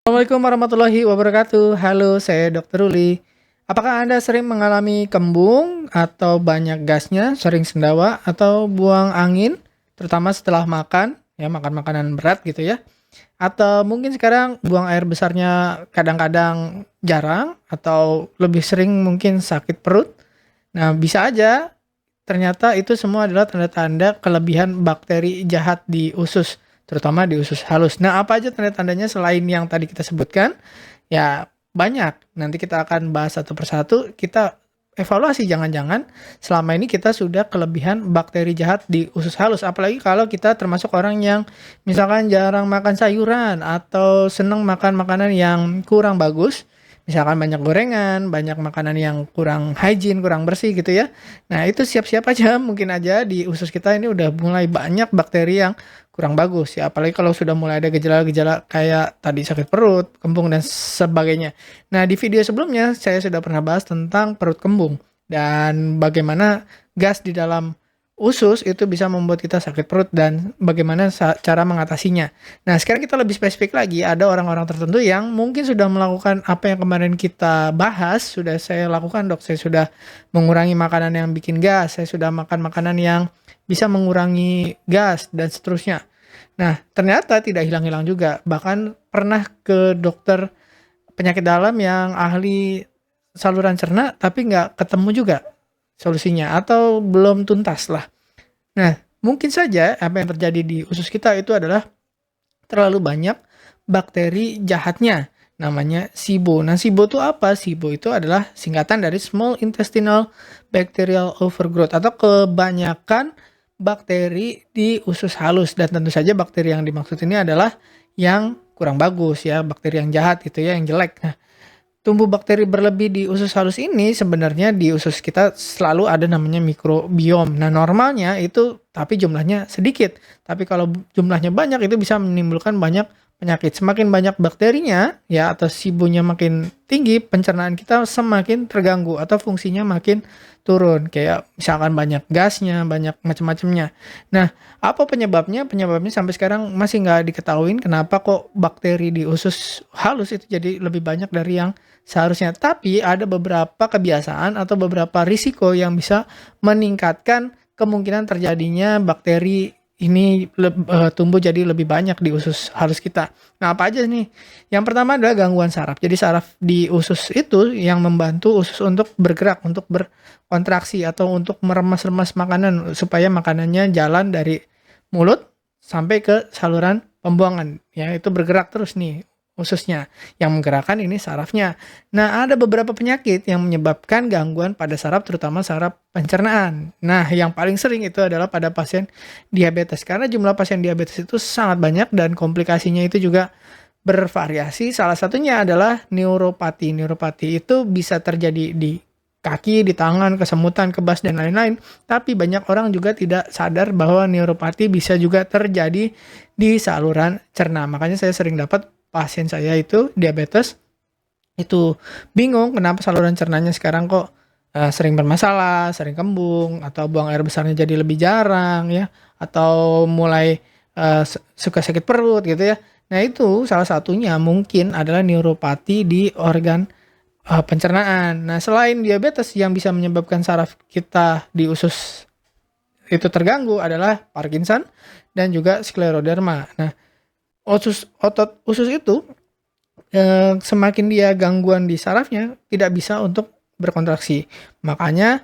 Assalamualaikum warahmatullahi wabarakatuh. Halo, saya Dr. Ruli. Apakah Anda sering mengalami kembung atau banyak gasnya, sering sendawa atau buang angin, terutama setelah makan, ya makan makanan berat gitu ya? Atau mungkin sekarang buang air besarnya kadang-kadang jarang atau lebih sering mungkin sakit perut? Nah, bisa aja ternyata itu semua adalah tanda-tanda kelebihan bakteri jahat di usus, terutama di usus halus. Nah, apa aja tanda-tandanya selain yang tadi kita sebutkan? Ya, banyak. Nanti kita akan bahas satu persatu, kita evaluasi jangan-jangan selama ini kita sudah kelebihan bakteri jahat di usus halus. Apalagi kalau kita termasuk orang yang misalkan jarang makan sayuran atau senang makan makanan yang kurang bagus, misalkan banyak gorengan, banyak makanan yang kurang hygiene, kurang bersih gitu ya. Nah, itu siap-siap aja mungkin aja di usus kita ini udah mulai banyak bakteri yang kurang bagus ya. Apalagi kalau sudah mulai ada gejala-gejala kayak tadi sakit perut, kembung dan sebagainya. Nah, di video sebelumnya saya sudah pernah bahas tentang perut kembung dan bagaimana gas di dalam usus itu bisa membuat kita sakit perut dan bagaimana cara mengatasinya. Nah, sekarang kita lebih spesifik lagi, ada orang-orang tertentu yang mungkin sudah melakukan apa yang kemarin kita bahas, sudah saya lakukan dok, saya sudah mengurangi makanan yang bikin gas, saya sudah makan makanan yang bisa mengurangi gas, dan seterusnya. Nah, ternyata tidak hilang-hilang juga, bahkan pernah ke dokter penyakit dalam yang ahli saluran cerna, tapi nggak ketemu juga solusinya, atau belum tuntas lah. Nah, mungkin saja apa yang terjadi di usus kita itu adalah terlalu banyak bakteri jahatnya, namanya SIBO. Nah, SIBO itu apa? SIBO itu adalah singkatan dari Small Intestinal Bacterial Overgrowth atau kebanyakan bakteri di usus halus. Dan tentu saja bakteri yang dimaksud ini adalah yang kurang bagus ya, bakteri yang jahat gitu ya, yang jelek. Nah, tumbuh bakteri berlebih di usus halus ini sebenarnya di usus kita selalu ada namanya mikrobiom. Nah, normalnya itu tapi jumlahnya sedikit. Tapi kalau jumlahnya banyak itu bisa menimbulkan banyak penyakit. Semakin banyak bakterinya ya atau SIBO-nya makin tinggi, pencernaan kita semakin terganggu atau fungsinya makin turun. Kayak misalkan banyak gasnya, banyak macam-macamnya. Nah, apa penyebabnya? Penyebabnya sampai sekarang masih nggak diketahui kenapa kok bakteri di usus halus itu jadi lebih banyak dari yang seharusnya. Tapi ada beberapa kebiasaan atau beberapa risiko yang bisa meningkatkan kemungkinan terjadinya bakteri ini tumbuh jadi lebih banyak di usus halus kita. Nah, apa aja nih? Yang pertama adalah gangguan saraf. Jadi saraf di usus itu yang membantu usus untuk bergerak, untuk berkontraksi atau untuk meremas-remas makanan supaya makanannya jalan dari mulut sampai ke saluran pembuangan. Ya, itu bergerak terus nih ususnya. Yang menggerakkan ini sarafnya. Nah, ada beberapa penyakit yang menyebabkan gangguan pada saraf, terutama saraf pencernaan. Nah, yang paling sering itu adalah pada pasien diabetes. Karena jumlah pasien diabetes itu sangat banyak dan komplikasinya itu juga bervariasi. Salah satunya adalah neuropati. Neuropati itu bisa terjadi di kaki, di tangan, kesemutan, kebas, dan lain-lain. Tapi banyak orang juga tidak sadar bahwa neuropati bisa juga terjadi di saluran cerna. Makanya saya sering dapat pasien saya itu diabetes itu bingung kenapa saluran cernanya sekarang kok sering bermasalah, sering kembung atau buang air besarnya jadi lebih jarang ya, atau mulai suka sakit perut gitu ya. Nah, itu salah satunya mungkin adalah neuropati di organ pencernaan. Nah, selain diabetes yang bisa menyebabkan saraf kita di usus itu terganggu adalah Parkinson dan juga skleroderma. Nah, otot usus itu semakin dia gangguan di sarafnya tidak bisa untuk berkontraksi. Makanya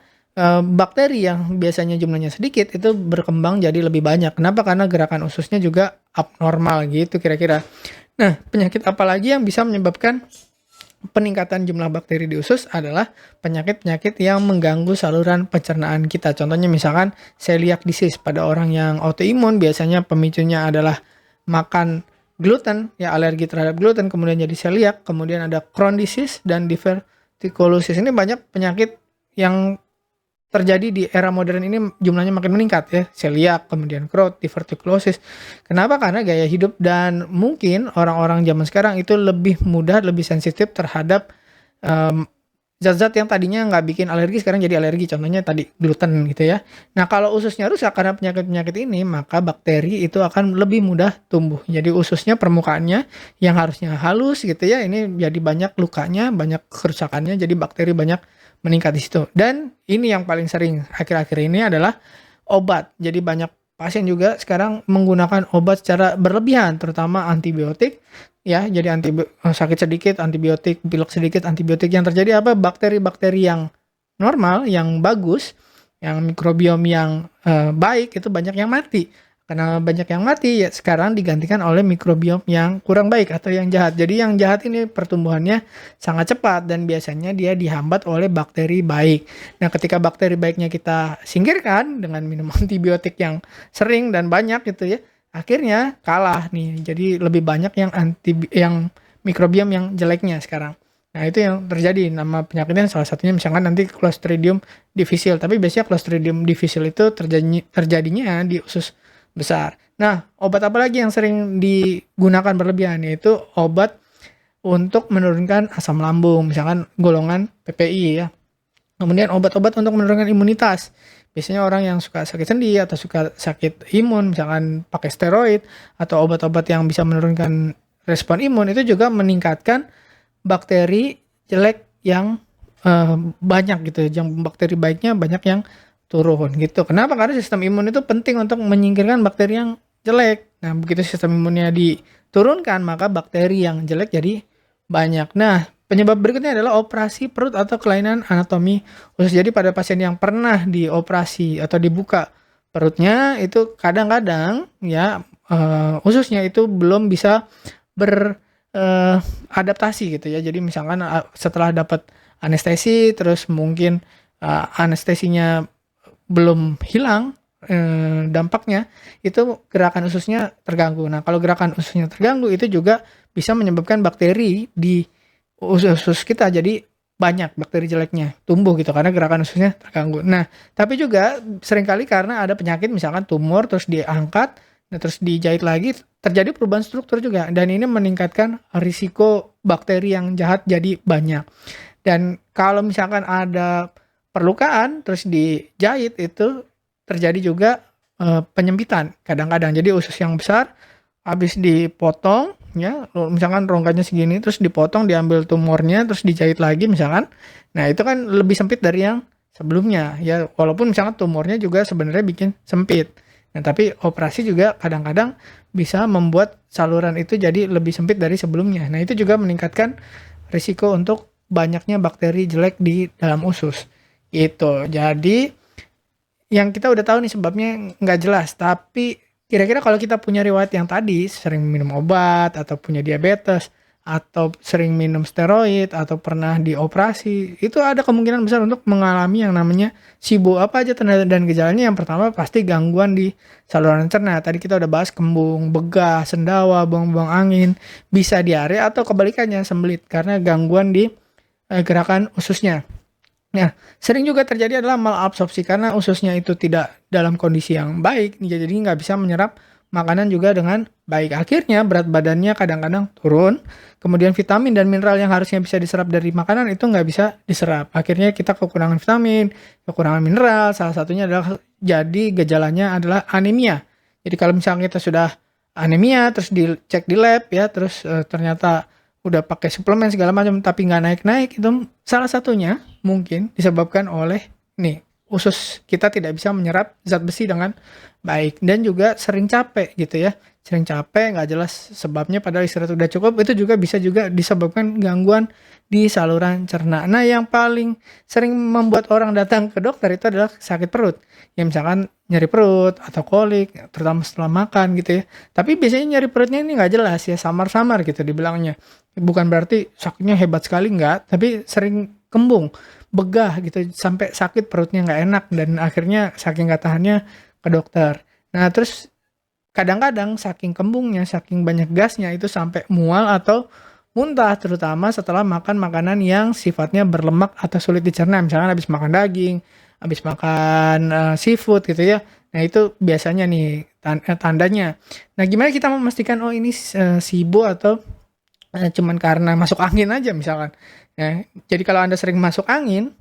bakteri yang biasanya jumlahnya sedikit itu berkembang jadi lebih banyak. Kenapa? Karena gerakan ususnya juga abnormal gitu kira-kira. Nah, penyakit apa lagi yang bisa menyebabkan peningkatan jumlah bakteri di usus adalah penyakit-penyakit yang mengganggu saluran pencernaan kita. Contohnya misalkan celiac disease pada orang yang autoimun, biasanya pemicunya adalah makan gluten, ya alergi terhadap gluten, kemudian jadi celiac, kemudian ada Crohn disease dan diverticulosis. Ini banyak penyakit yang terjadi di era modern ini jumlahnya makin meningkat ya, celiac, kemudian Crohn, diverticulosis. Kenapa? Karena gaya hidup dan mungkin orang-orang zaman sekarang itu lebih mudah, lebih sensitif terhadap zat-zat yang tadinya nggak bikin alergi sekarang jadi alergi, contohnya tadi gluten gitu ya. Nah kalau ususnya rusak karena penyakit-penyakit ini, maka bakteri itu akan lebih mudah tumbuh. Jadi ususnya permukaannya yang harusnya halus gitu ya, ini jadi banyak lukanya, banyak kerusakannya, jadi bakteri banyak meningkat di situ. Dan ini yang paling sering akhir-akhir ini adalah obat. Jadi banyak pasien juga sekarang menggunakan obat secara berlebihan, terutama antibiotik ya. Jadi sakit sedikit antibiotik, pilek sedikit antibiotik. Yang terjadi apa? Bakteri-bakteri yang normal, yang bagus, yang mikrobiom yang baik itu banyak yang mati. Karena banyak yang mati, ya sekarang digantikan oleh mikrobiom yang kurang baik atau yang jahat. Jadi yang jahat ini pertumbuhannya sangat cepat dan biasanya dia dihambat oleh bakteri baik. Nah, ketika bakteri baiknya kita singkirkan dengan minum antibiotik yang sering dan banyak gitu ya, akhirnya kalah nih. Jadi lebih banyak yang mikrobiom yang jeleknya sekarang. Nah, itu yang terjadi. Nama penyakitnya salah satunya misalkan nanti Clostridium difficile. Tapi biasanya Clostridium difficile itu terjadinya di usus besar. Nah, obat apa lagi yang sering digunakan berlebihan? Yaitu obat untuk menurunkan asam lambung, misalkan golongan PPI ya. Kemudian obat-obat untuk menurunkan imunitas. Biasanya orang yang suka sakit sendi atau suka sakit imun, misalkan pakai steroid atau obat-obat yang bisa menurunkan respon imun, itu juga meningkatkan bakteri jelek yang banyak gitu. Yang bakteri baiknya banyak yang turun gitu. Kenapa? Karena sistem imun itu penting untuk menyingkirkan bakteri yang jelek. Nah, begitu sistem imunnya diturunkan, maka bakteri yang jelek jadi banyak. Nah, penyebab berikutnya adalah operasi perut atau kelainan anatomi usus. Jadi pada pasien yang pernah dioperasi atau dibuka perutnya itu kadang-kadang ya ususnya itu belum bisa beradaptasi gitu ya. Jadi misalkan setelah dapat anestesi terus mungkin anestesinya belum hilang dampaknya, itu gerakan ususnya terganggu. Nah, kalau gerakan ususnya terganggu itu juga bisa menyebabkan bakteri di usus kita jadi banyak bakteri jeleknya tumbuh gitu karena gerakan ususnya terganggu. Nah, tapi juga seringkali karena ada penyakit misalkan tumor terus diangkat, nah terus dijahit lagi, terjadi perubahan struktur juga dan ini meningkatkan risiko bakteri yang jahat jadi banyak. Dan kalau misalkan ada perlukaan terus dijahit itu terjadi juga penyempitan kadang-kadang. Jadi usus yang besar habis dipotong ya, misalkan rongganya segini terus dipotong, diambil tumornya terus dijahit lagi misalkan. Nah, itu kan lebih sempit dari yang sebelumnya ya, walaupun misalkan tumornya juga sebenarnya bikin sempit. Nah, tapi operasi juga kadang-kadang bisa membuat saluran itu jadi lebih sempit dari sebelumnya. Nah, itu juga meningkatkan risiko untuk banyaknya bakteri jelek di dalam usus. Gitu. Jadi yang kita udah tahu nih sebabnya nggak jelas, tapi kira-kira kalau kita punya riwayat yang tadi, sering minum obat atau punya diabetes atau sering minum steroid atau pernah dioperasi, itu ada kemungkinan besar untuk mengalami yang namanya SIBO. Apa aja tanda dan gejalanya? Yang pertama pasti gangguan di saluran cerna. Tadi kita udah bahas kembung, begah, sendawa, buang-buang angin, bisa diare atau kebalikannya sembelit karena gangguan di gerakan ususnya. Nah, sering juga terjadi adalah malabsorpsi karena ususnya itu tidak dalam kondisi yang baik, jadi nggak bisa menyerap makanan juga dengan baik. Akhirnya berat badannya kadang-kadang turun, kemudian vitamin dan mineral yang harusnya bisa diserap dari makanan itu nggak bisa diserap. Akhirnya kita kekurangan vitamin, kekurangan mineral, salah satunya adalah jadi gejalanya adalah anemia. Jadi kalau misalnya kita sudah anemia, terus dicek di lab ya, terus ternyata udah pakai suplemen segala macam tapi nggak naik-naik, itu salah satunya mungkin disebabkan oleh nih usus kita tidak bisa menyerap zat besi dengan baik dan juga sering capek gitu ya, sering capek nggak jelas sebabnya padahal istirahat udah cukup, itu juga bisa juga disebabkan gangguan di saluran cerna. Nah, yang paling sering membuat orang datang ke dokter itu adalah sakit perut ya, misalkan nyeri perut atau kolik terutama setelah makan gitu ya, tapi biasanya nyeri perutnya ini nggak jelas ya, samar-samar gitu dibilangnya. Bukan berarti sakitnya hebat sekali, enggak, tapi sering kembung, begah gitu, sampai sakit perutnya nggak enak dan akhirnya saking nggak tahannya ke dokter. Nah, terus kadang-kadang saking kembungnya, saking banyak gasnya itu sampai mual atau muntah, terutama setelah makan makanan yang sifatnya berlemak atau sulit dicerna, misalkan habis makan daging, habis makan seafood gitu ya. Nah, itu biasanya nih tandanya. Nah, gimana kita memastikan oh ini SIBO atau cuman karena masuk angin aja misalkan. Ya, jadi kalau Anda sering masuk angin,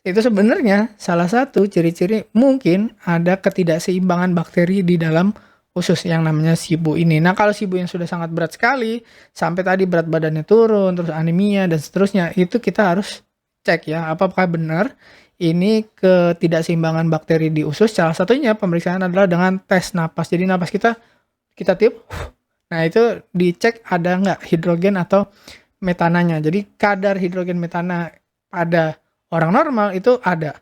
itu sebenarnya salah satu ciri-ciri mungkin ada ketidakseimbangan bakteri di dalam usus yang namanya SIBO ini. Nah, kalau SIBO yang sudah sangat berat sekali, sampai tadi berat badannya turun, terus anemia dan seterusnya, itu kita harus cek ya, apakah benar ini ketidakseimbangan bakteri di usus. Salah satunya pemeriksaan adalah dengan tes napas. Jadi napas kita tiup, nah itu dicek ada nggak hidrogen atau metananya. Jadi kadar hidrogen metana pada orang normal itu ada.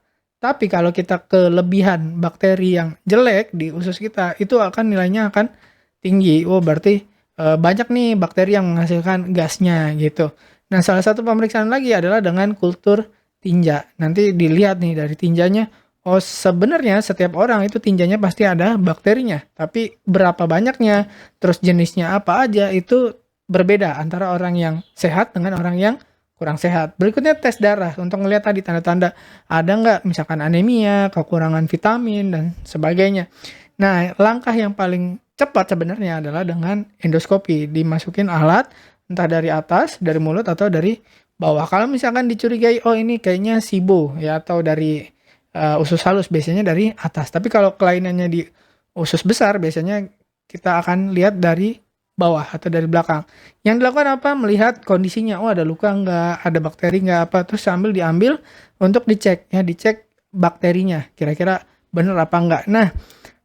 Tapi kalau kita kelebihan bakteri yang jelek di usus kita, itu akan nilainya akan tinggi. Oh, berarti banyak nih bakteri yang menghasilkan gasnya gitu. Nah, salah satu pemeriksaan lagi adalah dengan kultur tinja. Nanti dilihat nih dari tinjanya, oh sebenarnya setiap orang itu tinjanya pasti ada bakterinya. Tapi berapa banyaknya, terus jenisnya apa aja, itu berbeda antara orang yang sehat dengan orang yang kurang sehat. Berikutnya tes darah untuk melihat tadi tanda-tanda ada nggak misalkan anemia, kekurangan vitamin, dan sebagainya. Nah, langkah yang paling cepat sebenarnya adalah dengan endoskopi. Dimasukin alat, entah dari atas, dari mulut, atau dari bawah. Kalau misalkan dicurigai, oh ini kayaknya SIBO, ya, atau dari usus halus, biasanya dari atas. Tapi kalau kelainannya di usus besar, biasanya kita akan lihat dari bawah atau dari belakang. Yang dilakukan apa? Melihat kondisinya. Oh, ada luka nggak? Ada bakteri nggak? Apa? Terus sambil diambil untuk dicek. Ya, dicek bakterinya. Kira-kira benar apa nggak? Nah,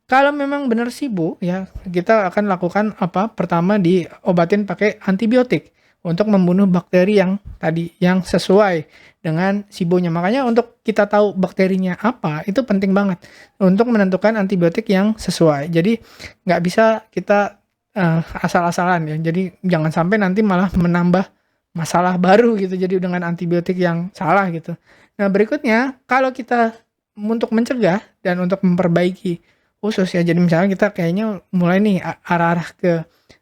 kalau memang benar SIBO, ya kita akan lakukan apa? Pertama diobatin pakai antibiotik untuk membunuh bakteri yang tadi, yang sesuai dengan SIBO-nya. Makanya untuk kita tahu bakterinya apa, itu penting banget untuk menentukan antibiotik yang sesuai. Jadi nggak bisa kita asal-asalan ya. Jadi jangan sampai nanti malah menambah masalah baru gitu. Jadi dengan antibiotik yang salah gitu. Nah, berikutnya kalau kita untuk mencegah dan untuk memperbaiki usus ya. Jadi misalnya kita kayaknya mulai nih arah-arah ke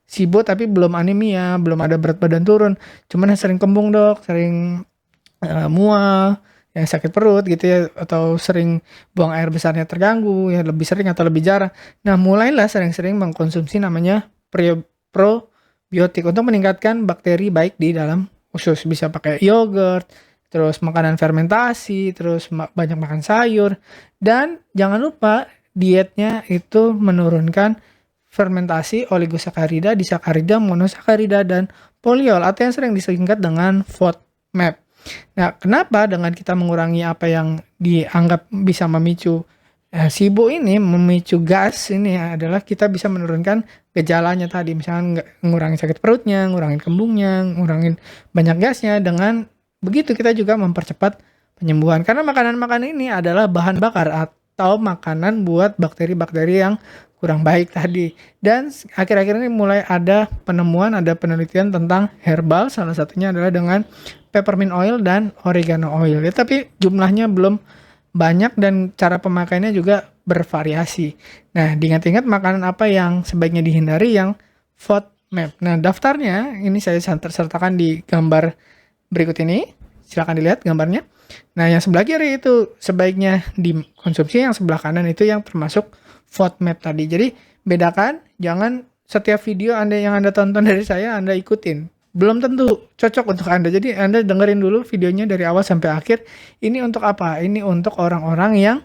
SIBO tapi belum anemia, belum ada berat badan turun. Cuman sering kembung, Dok, sering mual, yang sakit perut gitu ya, atau sering buang air besarnya terganggu ya, lebih sering atau lebih jarang. Nah, mulailah sering-sering mengkonsumsi namanya probiotik untuk meningkatkan bakteri baik di dalam usus. Bisa pakai yogurt, terus makanan fermentasi, terus banyak makan sayur, dan jangan lupa dietnya itu menurunkan fermentasi oligosakarida, disakarida, monosakarida, dan poliol atau yang sering disingkat dengan FODMAP. Nah, kenapa dengan kita mengurangi apa yang dianggap bisa memicu SIBO ini, memicu gas ini adalah kita bisa menurunkan gejalanya tadi, misalnya ngurangin sakit perutnya, ngurangin kembungnya, ngurangin banyak gasnya. Dengan begitu kita juga mempercepat penyembuhan. Karena makanan-makanan ini adalah bahan bakar atau makanan buat bakteri-bakteri yang kurang baik tadi. Dan akhir-akhir ini mulai ada penemuan, ada penelitian tentang herbal, salah satunya adalah dengan peppermint oil dan oregano oil. Ya, tapi jumlahnya belum banyak dan cara pemakaiannya juga bervariasi. Nah, diingat-ingat makanan apa yang sebaiknya dihindari yang FODMAP. Nah, daftarnya ini saya sertakan di gambar berikut ini. Silakan dilihat gambarnya. Nah, yang sebelah kiri itu sebaiknya dikonsumsi, yang sebelah kanan itu yang termasuk FODMAP tadi. Jadi, bedakan, jangan setiap video yang Anda tonton dari saya Anda ikutin. Belum tentu cocok untuk Anda. Jadi Anda dengerin dulu videonya dari awal sampai akhir. Ini untuk apa? Ini untuk orang-orang yang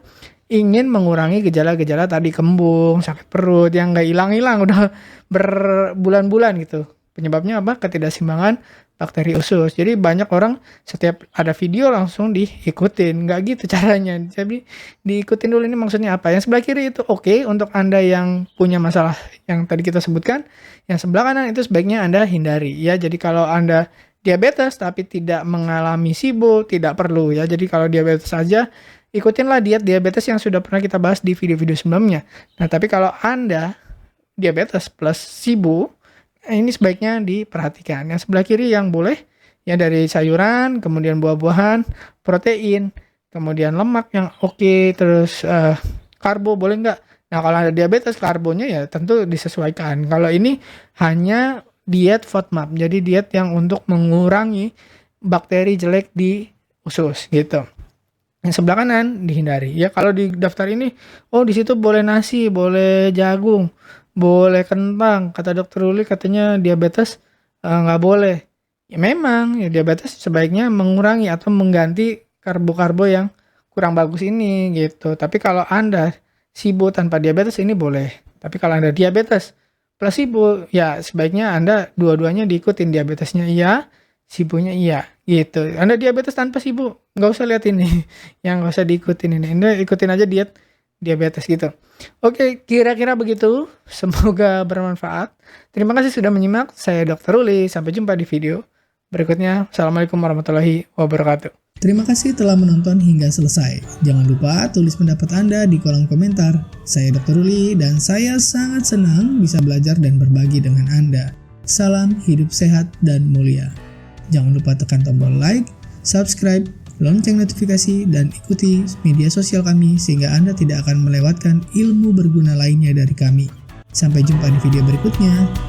ingin mengurangi gejala-gejala tadi, kembung, sakit perut, yang nggak hilang-hilang udah berbulan-bulan gitu. Penyebabnya apa? Ketidakseimbangan bakteri usus. Jadi banyak orang setiap ada video langsung diikutin. Nggak gitu caranya. Jadi diikutin dulu, ini maksudnya apa. Yang sebelah kiri itu oke untuk Anda yang punya masalah yang tadi kita sebutkan. Yang sebelah kanan itu sebaiknya Anda hindari. Ya, jadi kalau Anda diabetes tapi tidak mengalami SIBO, tidak perlu ya. Jadi kalau diabetes saja, ikutinlah diet diabetes yang sudah pernah kita bahas di video-video sebelumnya. Nah, tapi kalau Anda diabetes plus SIBO, ini sebaiknya diperhatikan. Yang sebelah kiri yang boleh ya dari sayuran, kemudian buah-buahan, protein, kemudian lemak yang oke, terus karbo boleh nggak? Nah, kalau ada diabetes, karbonya ya tentu disesuaikan. Kalau ini hanya diet FODMAP, jadi diet yang untuk mengurangi bakteri jelek di usus gitu. Yang sebelah kanan dihindari. Ya, kalau di daftar ini, oh di situ boleh nasi, boleh jagung, boleh kentang. Kata dokter Uli katanya diabetes nggak boleh. Ya memang, ya diabetes sebaiknya mengurangi atau mengganti karbo-karbo yang kurang bagus ini gitu. Tapi kalau Anda SIBO tanpa diabetes ini boleh. Tapi kalau Anda diabetes plus SIBO, ya sebaiknya Anda dua-duanya diikutin, diabetesnya iya, SIBO-nya iya gitu. Anda diabetes tanpa SIBO, nggak usah lihat ini, yang nggak usah diikutin ini. Anda ikutin aja diet diabetes gitu. Oke, kira-kira begitu. Semoga bermanfaat. Terima kasih sudah menyimak. Saya Dr. Ruli. Sampai jumpa di video berikutnya. Assalamualaikum warahmatullahi wabarakatuh. Terima kasih telah menonton hingga selesai. Jangan lupa tulis pendapat Anda di kolom komentar. Saya Dr. Ruli dan saya sangat senang bisa belajar dan berbagi dengan Anda. Salam hidup sehat dan mulia. Jangan lupa tekan tombol like, subscribe, lonceng notifikasi, dan ikuti media sosial kami sehingga Anda tidak akan melewatkan ilmu berguna lainnya dari kami. Sampai jumpa di video berikutnya.